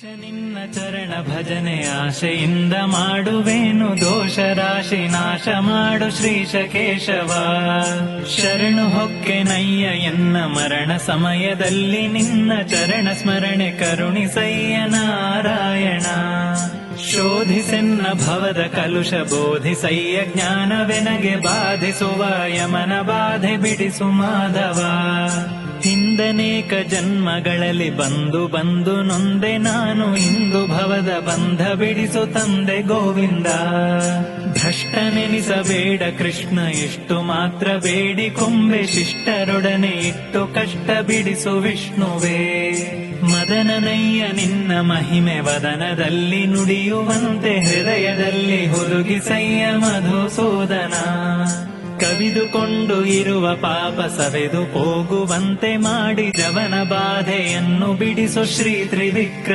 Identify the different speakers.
Speaker 1: ನಿನ್ನ ಚರಣ ಭಜನೆ ಆಶೆಯಿಂದ ಮಾಡುವೇನು ದೋಷ ರಾಶಿ ನಾಶ ಮಾಡು ಶ್ರೀಶ ಕೇಶವ. ಶರಣು ಹೊಕ್ಕೆ ನಯ್ಯ ಎನ್ನ ಮರಣ ಸಮಯದಲ್ಲಿ ನಿನ್ನ ಚರಣ ಸ್ಮರಣೆ ಕರುಣಿಸಯ್ಯ ನಾರಾಯಣ. ಶೋಧಿಸೆನ್ನ ಭವದ ಕಲುಷ ಬೋಧಿಸಯ್ಯ ಜ್ಞಾನವೆನಗೆ ಬಾಧಿಸುವ ಯಮನ ಬಾಧೆ ಬಿಡಿಸು ಮಾಧವ. ಹಿಂದನೇಕ ಜನ್ಮಗಳಲ್ಲಿ ಬಂದು ಬಂದು ನೊಂದೆ ನಾನು ಇಂದು ಭವದ ಬಂಧ ಬಿಡಿಸು ತಂದೆ ಗೋವಿಂದ. ಭ್ರಷ್ಟನೆನಿಸಬೇಡ ಕೃಷ್ಣ ಎಷ್ಟು ಮಾತ್ರ ಬೇಡಿ ಕೊಂಬೆ ಶಿಷ್ಟರೊಡನೆ ಇಟ್ಟು ಕಷ್ಟ ಬಿಡಿಸು ವಿಷ್ಣುವೇ. ಮದನನಯ್ಯ ನಿನ್ನ ಮಹಿಮೆ ವದನದಲ್ಲಿ ನುಡಿಯುವಂತೆ ಹೃದಯದಲ್ಲಿ ಹುದುಗಿಸಯ್ಯ ಮಧುಸೂದನ. ಕವಿದುಕೊಂಡು ಇರುವ ಪಾಪ ಸವೆದು ಹೋಗುವಂತೆ ಮಾಡಿ ಜವನ ಬಾಧೆಯನ್ನು ಬಿಡಿಸು ಶ್ರೀ ತ್ರಿವಿಕ್ರಮ.